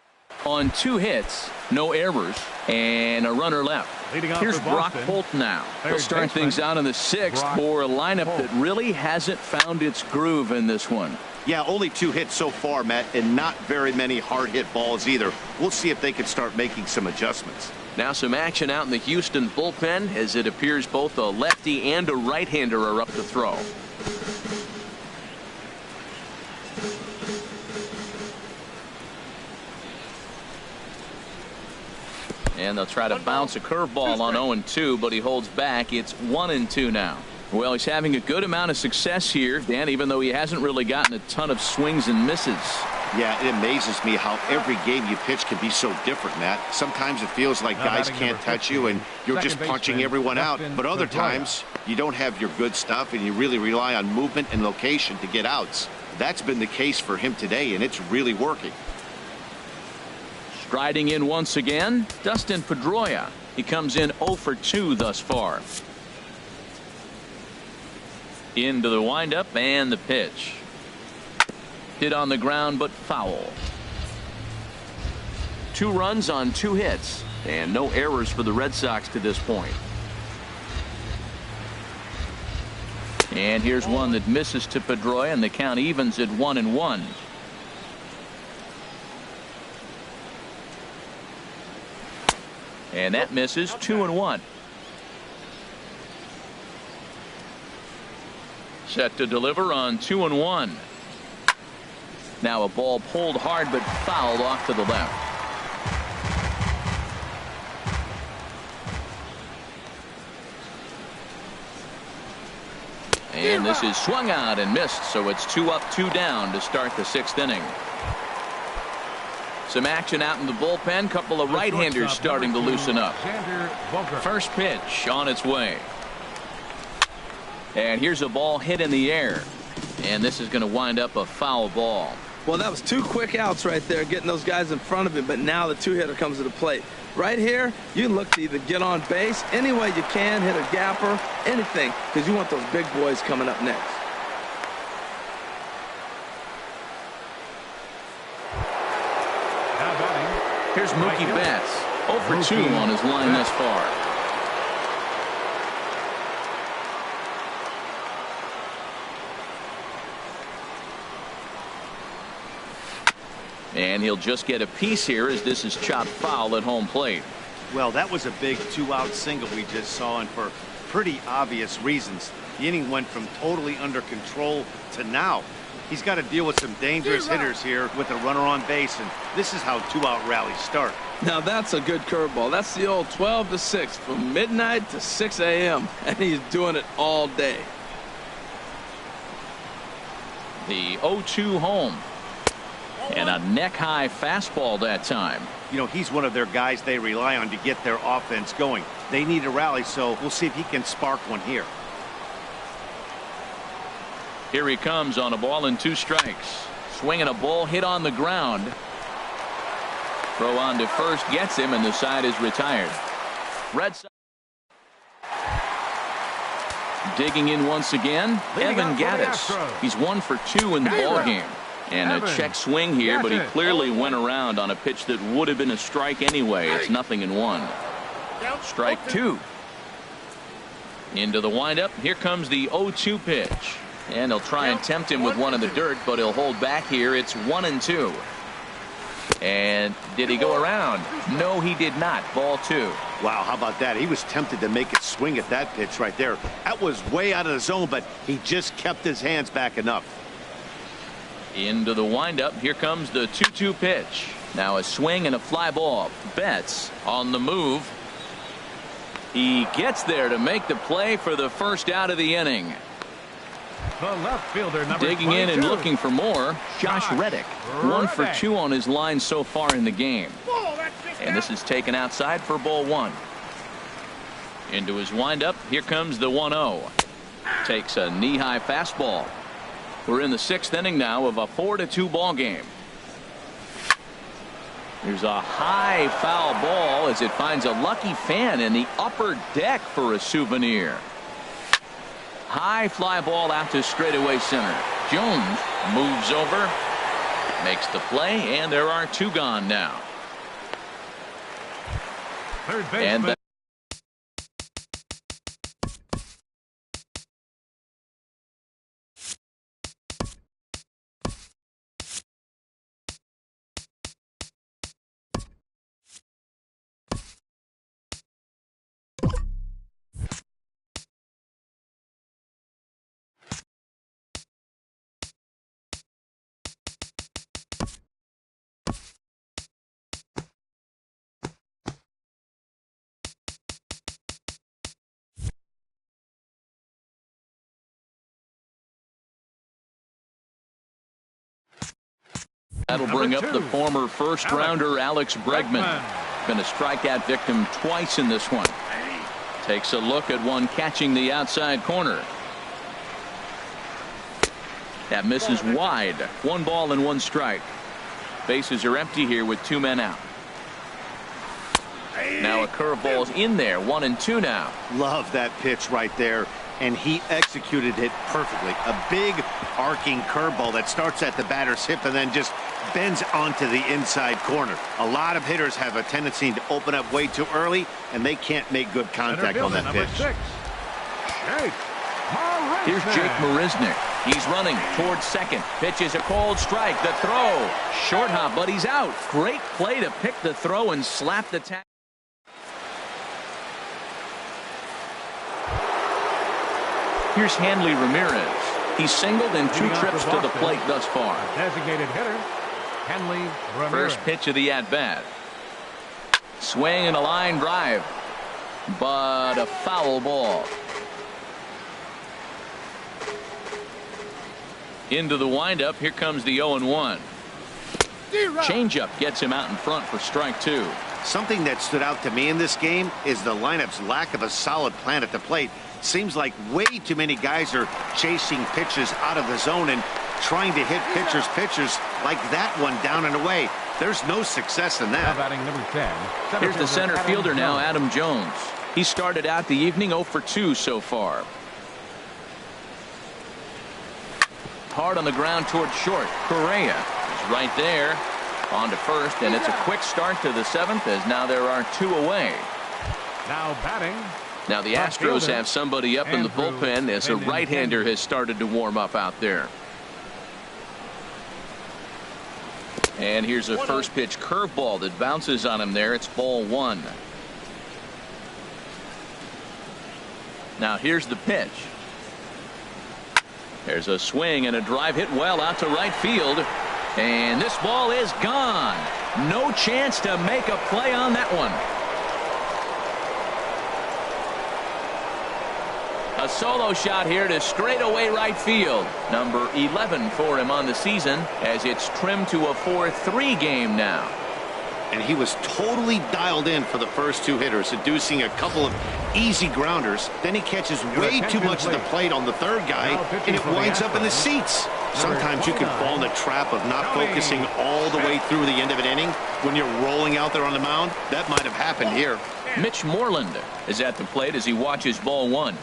[SPEAKER 1] on 2 hits, no errors, and a runner left. Here's Brock Holt now. He'll start things out in the 6th for a lineup that really hasn't found its groove in this one.
[SPEAKER 3] Yeah, only 2 hits so far, Matt, and not very many hard hit balls either. We'll see if they can start making some adjustments.
[SPEAKER 1] Now some action out in the Houston bullpen as it appears both a lefty and a right-hander are up to throw. And they'll try to bounce a curveball on 0-2, but he holds back. It's 1-2 now. Well, he's having a good amount of success here, Dan, even though he hasn't really gotten a ton of swings and misses.
[SPEAKER 3] Yeah, it amazes me how every game you pitch can be so different, Matt. Sometimes it feels like guys can't touch you and you're just punching everyone out. But other times you don't have your good stuff and you really rely on movement and location to get outs. That's been the case for him today, and it's really working.
[SPEAKER 1] Striding in once again, Dustin Pedroia. He comes in 0 for 2 thus far. Into the windup and the pitch. Hit on the ground, but foul. 2 runs on 2 hits, and no errors for the Red Sox to this point. And here's one that misses to Pedroia, and the count evens at 1-1. And that misses. 2-1. Set to deliver on 2-1. Now a ball pulled hard but fouled off to the left. And this is swung out and missed, so it's 2 up, 2 down to start the 6th inning. Some action out in the bullpen. Couple of right-handers starting to loosen up. First pitch on its way. And here's a ball hit in the air. And this is going to wind up a foul ball.
[SPEAKER 2] Well, that was 2 quick outs right there, getting those guys in front of him, but now the 2-hitter comes to the plate. Right here, you look to either get on base any way you can, hit a gapper, anything, because you want those big boys coming up next.
[SPEAKER 1] Here's Mookie Betts, 0 for 2 on his line thus far. And he'll just get a piece here as this is chopped foul at home plate.
[SPEAKER 3] Well, that was a big 2-out single we just saw, and for pretty obvious reasons. The inning went from totally under control to now. He's got to deal with some dangerous hitters here with a runner on base, and this is how 2-out rallies start.
[SPEAKER 2] Now that's a good curveball. That's the old 12 to 6 from midnight to 6 a.m. and he's doing it all day.
[SPEAKER 1] The 0-2 home. And a neck-high fastball that time.
[SPEAKER 3] You know, he's one of their guys they rely on to get their offense going. They need a rally, so we'll see if he can spark one here.
[SPEAKER 1] Here he comes on a ball and 2 strikes. Swinging a ball hit on the ground. Throw on to first gets him, and the side is retired. Red Sox digging in once again. Evan Gattis. He's 1 for 2 in the ball game. And a check swing here, but he clearly went around on a pitch that would have been a strike anyway. It's 0-1. Strike 2. Into the windup. Here comes the 0-2 pitch. And he'll try and tempt him with one in the dirt, but he'll hold back here. It's 1-2. And did he go around? No, he did not. Ball 2.
[SPEAKER 3] Wow, how about that? He was tempted to make it swing at that pitch right there. That was way out of the zone, but he just kept his hands back enough.
[SPEAKER 1] Into the windup. Here comes the 2-2 pitch. Now a swing and a fly ball. Betts on the move. He gets there to make the play for the first out of the inning.
[SPEAKER 4] The left fielder, number
[SPEAKER 1] Digging
[SPEAKER 4] 22.
[SPEAKER 1] in and looking for more. Josh Reddick. 1 for 2 on his line so far in the game. And this is taken outside for ball 1. Into his windup. Here comes the 1-0. Takes a knee-high fastball. We're in the 6th inning now of a 4-2 ball game. There's a high foul ball as it finds a lucky fan in the upper deck for a souvenir. High fly ball out to straightaway center. Jones moves over, makes the play, and there are 2 gone now.
[SPEAKER 4] Third baseman.
[SPEAKER 1] That'll bring up the former first-rounder Alex Bregman. Been a strikeout victim twice in this one. Takes a look at one catching the outside corner. That misses wide. 1 ball and 1 strike. Bases are empty here with 2 men out. Now a curveball's in there. 1-2 now.
[SPEAKER 3] Love that pitch right there, and he executed it perfectly. A big arcing curveball that starts at the batter's hip and then just bends onto the inside corner. A lot of hitters have a tendency to open up way too early, and they can't make good contact on that pitch.
[SPEAKER 4] 6.
[SPEAKER 1] Here's Jake Marisnick. He's running towards second. Pitches a cold strike. The throw. Short hop, but he's out. Great play to pick the throw and slap the tag. Here's Hanley Ramirez. He's singled in 2 trips to the plate thus far.
[SPEAKER 4] Designated hitter, Hanley Ramirez.
[SPEAKER 1] First pitch of the at-bat. Swing and a line drive. But a foul ball. Into the windup. Here comes the 0-1. Changeup gets him out in front for strike 2.
[SPEAKER 3] Something that stood out to me in this game is the lineup's lack of a solid plan at the plate. Seems like way too many guys are chasing pitches out of the zone and trying to hit pitchers like that one down and away. There's no success in that.
[SPEAKER 4] Batting number 10.
[SPEAKER 1] Here's the center fielder now, Adam Jones. He started out the evening 0 for 2 so far. Hard on the ground towards short. Correa is right there. On to first, and it's a quick start to the 7th as now there are 2 away.
[SPEAKER 4] Now batting.
[SPEAKER 1] Now the Astros have somebody up in the bullpen as a right-hander has started to warm up out there. And here's a first pitch curveball that bounces on him there. It's ball 1. Now here's the pitch. There's a swing and a drive hit well out to right field. And this ball is gone. No chance to make a play on that one. A solo shot here to straightaway right field. Number 11 for him on the season as it's trimmed to a 4-3 game now.
[SPEAKER 3] And he was totally dialed in for the first 2 hitters, seducing a couple of easy grounders. Then he catches way too much of the plate on the 3rd guy, and it winds up in the seats. Sometimes you can fall in the trap of not focusing all the way through the end of an inning when you're rolling out there on the mound. That might have happened here.
[SPEAKER 1] Mitch Moreland is at the plate as he watches ball 1.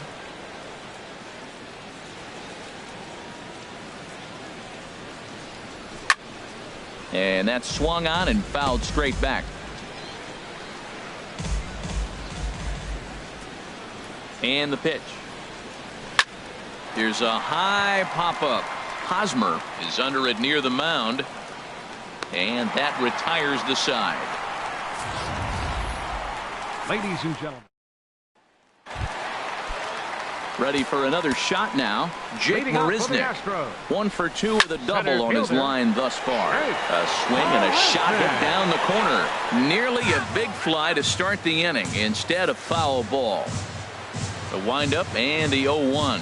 [SPEAKER 1] And that's swung on and fouled straight back. And the pitch. Here's a high pop-up. Hosmer is under it near the mound. And that retires the side.
[SPEAKER 4] Ladies and gentlemen.
[SPEAKER 1] Ready for another shot now. Jake Marisnick. 1 for 2 with a double on his line thus far. A swing and a shot hit down the corner. Nearly a big fly to start the inning. Instead, a foul ball. The windup and the 0-1.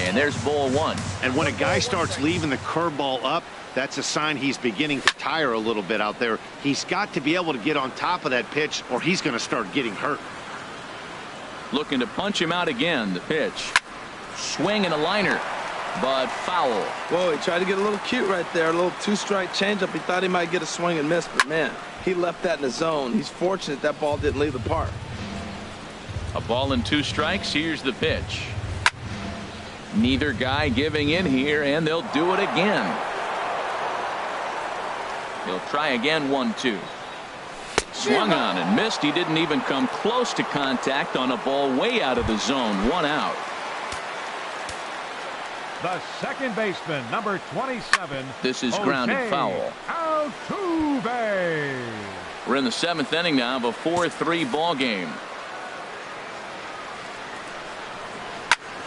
[SPEAKER 1] And there's ball 1.
[SPEAKER 3] And when a guy starts leaving the curveball up, that's a sign he's beginning to tire a little bit out there. He's got to be able to get on top of that pitch or he's going to start getting hurt.
[SPEAKER 1] Looking to punch him out again. The pitch. Swing and a liner. But foul.
[SPEAKER 2] Whoa, he tried to get a little cute right there. A little 2-strike changeup. He thought he might get a swing and miss, but man, he left that in the zone. He's fortunate that ball didn't leave the park.
[SPEAKER 1] A ball and 2 strikes. Here's the pitch. Neither guy giving in here, and they'll do it again. He'll try again. 1-2. Swung on and missed. He didn't even come close to contact on a ball way out of the zone. 1 out.
[SPEAKER 4] The second baseman, number 27.
[SPEAKER 1] This is grounded foul.
[SPEAKER 4] Altuve.
[SPEAKER 1] We're in the 7th inning now of a 4-3 ball game.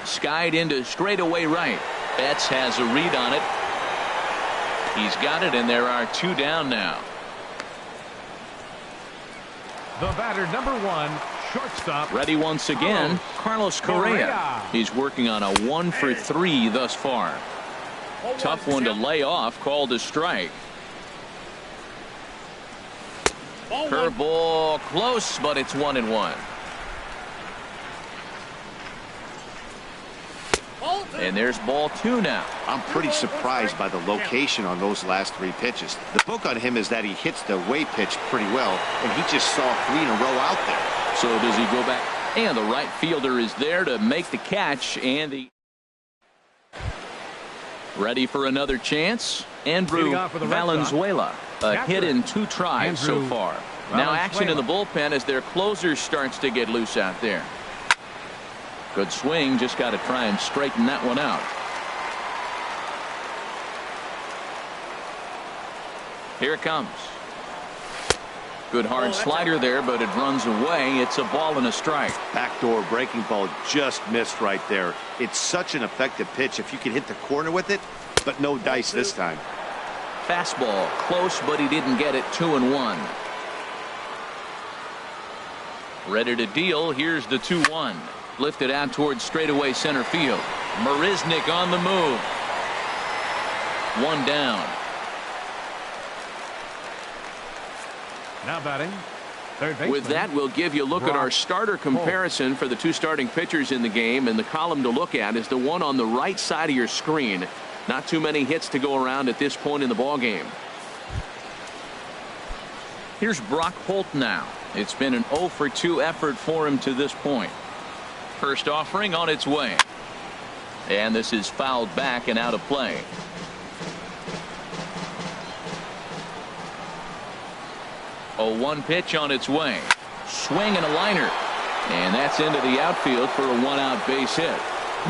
[SPEAKER 1] Skied into straightaway right. Betts has a read on it. He's got it, and there are 2 down now.
[SPEAKER 4] The batter, number 1, shortstop.
[SPEAKER 1] Ready once again, Carlos Correa. He's working on a 1 for 3 thus far. Tough one to lay off, called a strike. Curveball close, but it's 1-1. And there's ball 2 now.
[SPEAKER 3] I'm pretty surprised by the location on those last 3 pitches. The book on him is that he hits the way pitch pretty well, and he just saw 3 in a row out there.
[SPEAKER 1] So does he go back? And the right fielder is there to make the catch. And the ready for another chance. Andrew Valenzuela. A hit in 2 tries so far. Now action in the bullpen as their closer starts to get loose out there. Good swing, just got to try and straighten that one out. Here it comes. Good hard slider there, but it runs away. It's a ball and a strike.
[SPEAKER 3] Backdoor breaking ball just missed right there. It's such an effective pitch if you can hit the corner with it, but no dice this time.
[SPEAKER 1] Fastball close, but he didn't get it. 2-1. Ready to deal. Here's the 2-1. Lifted out towards straightaway center field. Marisnick on the move. 1 down.
[SPEAKER 4] Now batting, third baseman.
[SPEAKER 1] With that, we'll give you a look at our starter comparison for the 2 starting pitchers in the game. And the column to look at is the one on the right side of your screen. Not too many hits to go around at this point in the ballgame. Here's Brock Holt now. It's been an 0 for 2 effort for him to this point. First offering on its way. And this is fouled back and out of play. A 1 pitch on its way. Swing and a liner. And that's into the outfield for a 1-out base hit.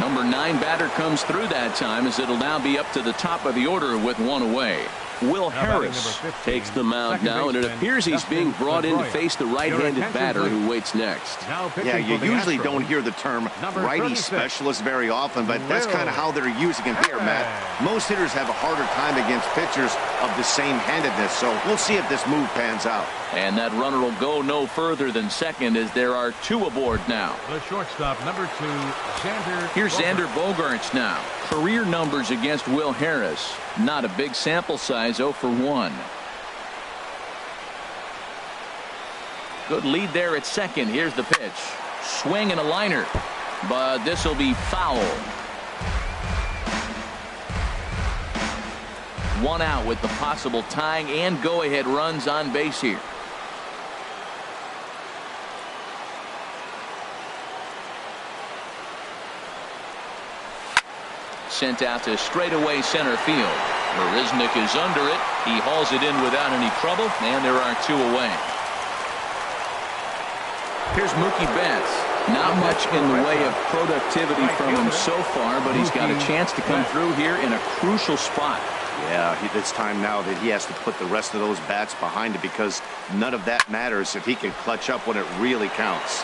[SPEAKER 1] Number 9 batter comes through that time, as it'll now be up to the top of the order with 1 away. Will Harris takes the mound now, and it appears he's being brought in to face the right-handed batter who waits next.
[SPEAKER 3] Yeah, you usually don't hear the term righty specialist very often, but that's kind of how they're using him here, Matt. Most hitters have a harder time against pitchers of the same handedness, so we'll see if this move pans out.
[SPEAKER 1] And that runner will go no further than second, as there are 2 aboard now.
[SPEAKER 4] The shortstop, number 2, Xander.
[SPEAKER 1] Here's Xander Bogaerts now. Career numbers against Will Harris. Not a big sample size, 0 for 1. Good lead there at second. Here's the pitch. Swing and a liner. But this will be foul. 1 out with the possible tying and go-ahead runs on base here. Sent out to straightaway center field. Marisnick is under it. He hauls it in without any trouble, and there are 2 away. Here's Mookie Betts. Not much in the way of productivity from him so far, but he's got a chance to come through here in a crucial spot.
[SPEAKER 3] Yeah, it's time now that he has to put the rest of those bats behind it, because none of that matters if he can clutch up when it really counts.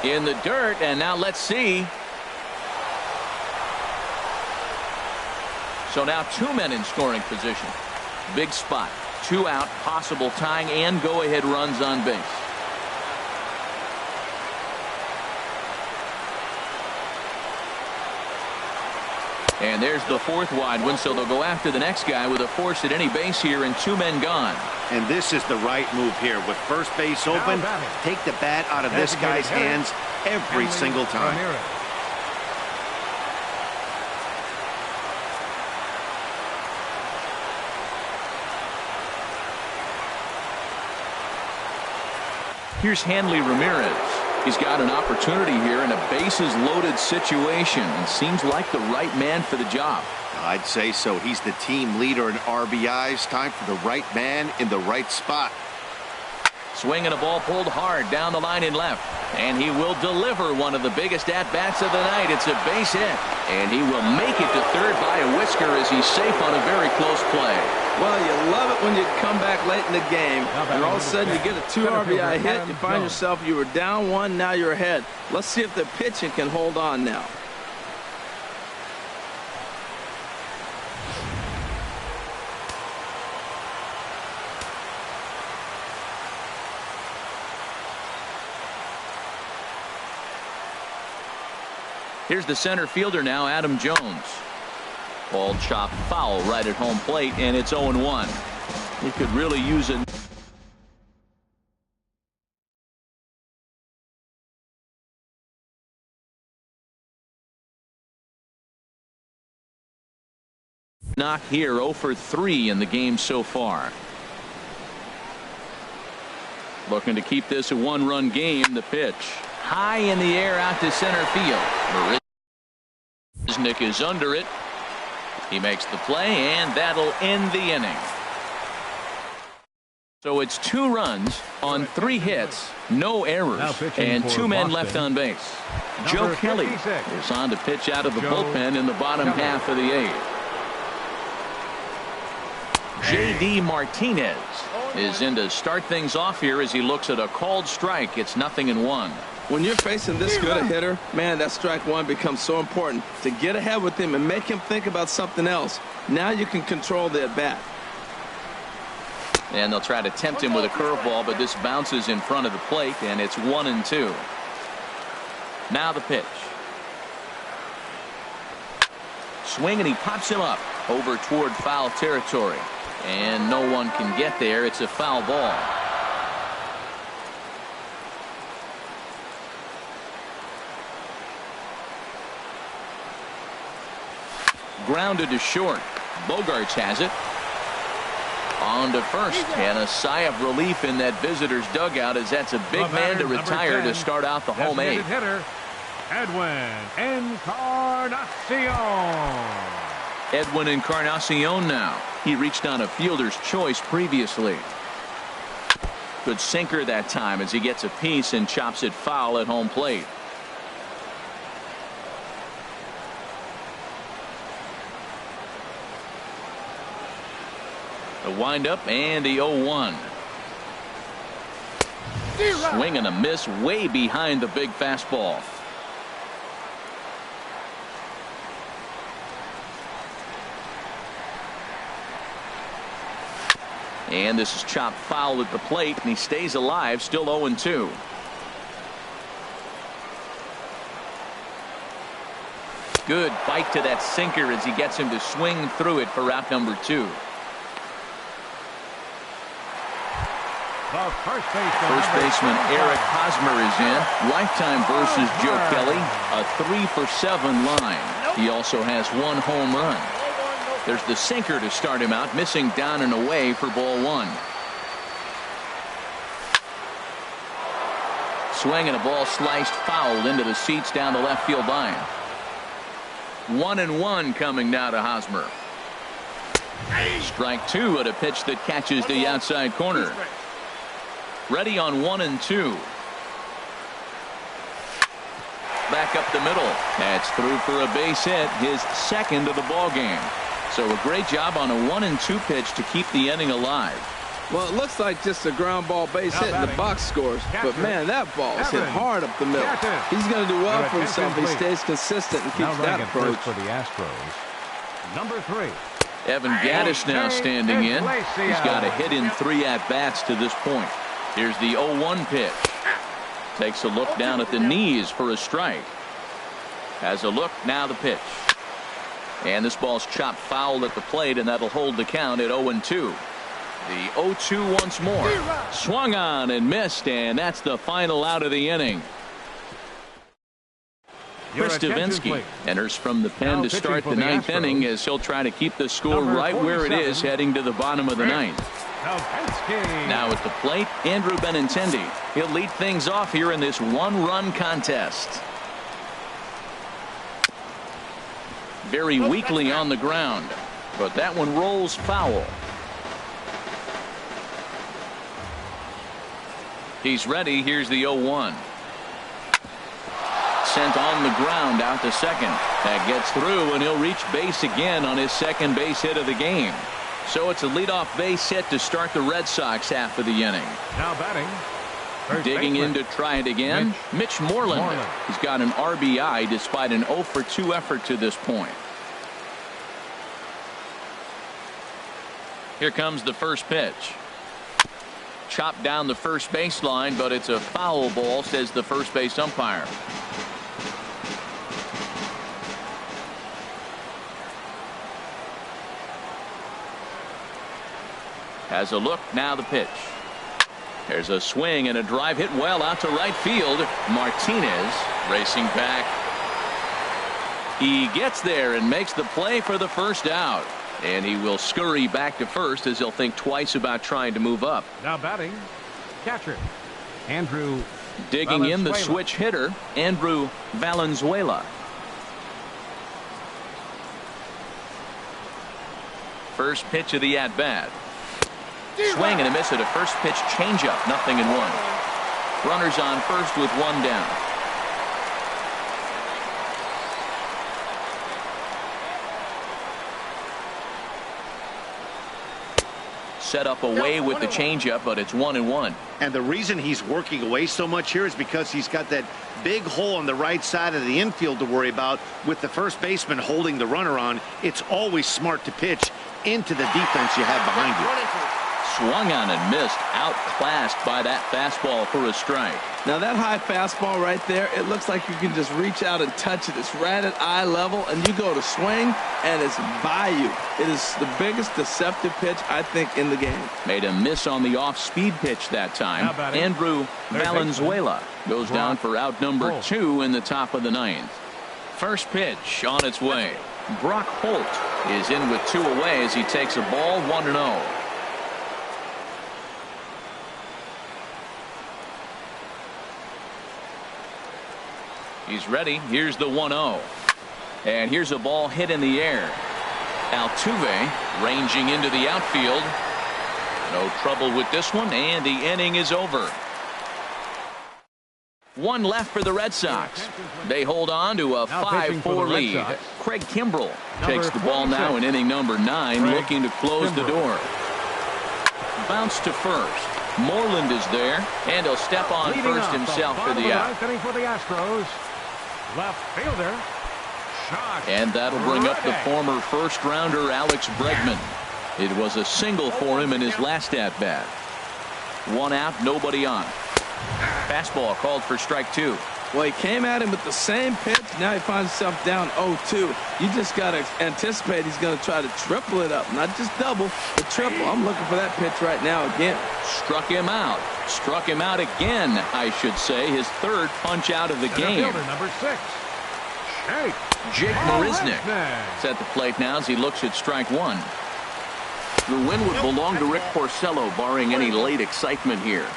[SPEAKER 1] In the dirt, and now let's see. So now 2 men in scoring position. Big spot. 2 out, possible tying and go-ahead runs on base. And there's the 4th wide one, so they'll go after the next guy with a force at any base here and 2 men gone.
[SPEAKER 3] And this is the right move here. With first base open, take the bat out of this guy's hands every single time.
[SPEAKER 1] Here's Hanley Ramirez. He's got an opportunity here in a bases-loaded situation and seems like the right man for the job.
[SPEAKER 3] I'd say so. He's the team leader in RBIs. Time for the right man in the right spot.
[SPEAKER 1] Swinging a ball pulled hard down the line in left. And he will deliver one of the biggest at-bats of the night. It's a base hit. And he will make it to third by a whisker as he's safe on a very close play.
[SPEAKER 2] Well, you love it when you come back late in the game, and all of a sudden you get a 2 RBI hit. You find yourself, you were down 1, now you're ahead. Let's see if the pitching can hold on now.
[SPEAKER 1] Here's the center fielder now, Adam Jones. Ball chopped foul right at home plate, and it's 0-1. He could really use it. Knock here, 0 for 3 in the game so far. Looking to keep this a 1-run game. The pitch high in the air out to center field. Marisnick is under it. He makes the play, and that'll end the inning. So it's 2 runs on 3 hits, no errors, and 2 men left on base. Joe Kelly is on to pitch out of the bullpen in the bottom half of the 8th. J.D. Martinez is in to start things off here as he looks at a called strike. It's 0-1.
[SPEAKER 2] When you're facing this good a hitter, man, that strike 1 becomes so important to get ahead with him and make him think about something else. Now you can control the at-bat.
[SPEAKER 1] And they'll try to tempt him with a curveball, but this bounces in front of the plate, and it's 1-2. Now the pitch. Swing, and he pops him up over toward foul territory. And no one can get there. It's a foul ball. Grounded to short. Bogarts has it. On to first, and a sigh of relief in that visitor's dugout, as that's a big man to retire to start out the home eighth.
[SPEAKER 4] Hitter, Edwin Encarnacion.
[SPEAKER 1] Edwin Encarnacion now. He reached on a fielder's choice previously. Good sinker that time as he gets a piece and chops it foul at home plate. The windup and the 0-1. Swing and a miss way behind the big fastball. And this is chopped foul at the plate, and he stays alive, still 0-2. Good bite to that sinker as he gets him to swing through it for out number 2.
[SPEAKER 4] First
[SPEAKER 1] baseman Eric Hosmer is in. Lifetime versus Joe Kelly, a 3-for-7 line. He also has 1 home run. There's the sinker to start him out, missing down and away for ball 1. Swing and a ball sliced foul into the seats down the left field line. 1-1 coming now to Hosmer. Strike 2 at a pitch that catches the outside corner. Ready on 1-2. Back up the middle. That's through for a base hit, his second of the ball game. So a great job on a 1-2 pitch to keep the inning alive.
[SPEAKER 2] Well, it looks like just a ground ball base hit and the box scores. But man, that ball is hit hard up the middle. He's going to do well for himself if he stays consistent and keeps that approach.
[SPEAKER 4] For the Astros, number 3.
[SPEAKER 1] Evan Gaddis now standing in. He's got a hit in 3 at-bats to this point. Here's the 0-1 pitch. Takes a look down at the knees for a strike. Has a look, now the pitch. And this ball's chopped foul at the plate, and that'll hold the count at 0-2. The 0-2 once more. Swung on and missed, and that's the final out of the inning. Chris Davinsky enters from the pen to start the 9th inning as he'll try to keep the score right where it is heading to the bottom of the 9th. Now at the plate, Andrew Benintendi. He'll lead things off here in this 1-run contest. Very weakly on the ground, but that one rolls foul. He's ready. Here's the 0-1. Sent on the ground out to second. That gets through, and he'll reach base again on his second base hit of the game. So it's a leadoff base hit to start the Red Sox half of the inning.
[SPEAKER 4] Now batting.
[SPEAKER 1] Digging in to try it again, Mitch Moreland. He's got an RBI despite an 0-for-2 effort to this point. Here comes the first pitch. Chopped down the first baseline, but it's a foul ball, says the first base umpire. Has a look, now the pitch. There's a swing and a drive hit well out to right field. Martinez racing back. He gets there and makes the play for the first out. And he will scurry back to first as he'll think twice about trying to move up.
[SPEAKER 4] Now batting, catcher Andrew.
[SPEAKER 1] Digging in the switch hitter, Andrew Valenzuela. First pitch of the at-bat. Swing and a miss at a first pitch changeup. 0-1. Runners on first with 1 down. Set up away with the changeup, but it's 1-1.
[SPEAKER 3] And the reason he's working away so much here is because he's got that big hole on the right side of the infield to worry about. With the first baseman holding the runner on, it's always smart to pitch into the defense you have behind you.
[SPEAKER 1] Swung on and missed. Outclassed by that fastball for a strike.
[SPEAKER 2] Now that high fastball right there, it looks like you can just reach out and touch it. It's right at eye level, and you go to swing, and it's by you. It is the biggest deceptive pitch, I think, in the game.
[SPEAKER 1] Made a miss on the off-speed pitch that time. Andrew Valenzuela goes down for out number 2 in the top of the 9th. First pitch on its way. Brock Holt is in with 2 away as he takes a ball 1-0. He's ready. Here's the 1-0. And here's a ball hit in the air. Altuve ranging into the outfield. No trouble with this one, and the inning is over. 1 left for the Red Sox. They hold on to a 5-4 lead. Craig Kimbrell takes the ball now in inning number 9, looking to close the door. Bounce to first. Moreland is there, and he'll step on first himself for the out.
[SPEAKER 4] Left fielder. Shot.
[SPEAKER 1] And that'll bring up the former first-rounder Alex Bregman. It was a single for him in his last at-bat. 1 out, nobody on. Fastball called for strike 2.
[SPEAKER 2] Well, he came at him with the same pitch. Now he finds himself down 0-2. You just got to anticipate he's going to try to triple it up. Not just double, but triple. I'm looking for that pitch right now again.
[SPEAKER 1] Struck him out. Struck him out again, I should say. His 3rd punch out of the game.
[SPEAKER 4] Number 6.
[SPEAKER 1] Jake Marisnick is at the plate now as he looks at strike 1. The win would belong to Rick Porcello, barring any late excitement here.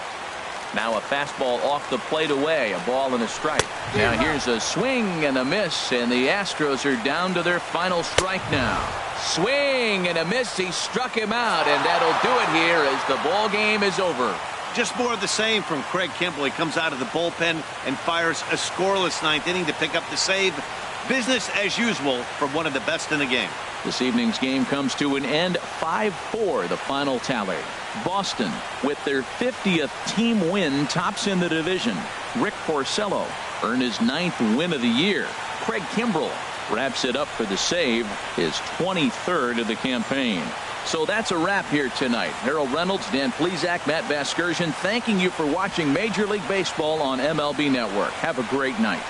[SPEAKER 1] Now a fastball off the plate away, a ball and a strike. Now here's a swing and a miss, and the Astros are down to their final strike now. Swing and a miss. He struck him out, and that'll do it here as the ball game is over.
[SPEAKER 3] Just more of the same from Craig Kimbrell. He comes out of the bullpen and fires a scoreless 9th inning to pick up the save. Business as usual from one of the best in the game.
[SPEAKER 1] This evening's game comes to an end. 5-4 the final tally. Boston, with their 50th team win, tops in the division. Rick Porcello earned his 9th win of the year. Craig Kimbrell wraps it up for the save, his 23rd of the campaign. So that's a wrap here tonight. Harold Reynolds, Dan Plesac, Matt Vasgersian, thanking you for watching Major League Baseball on MLB Network. Have a great night.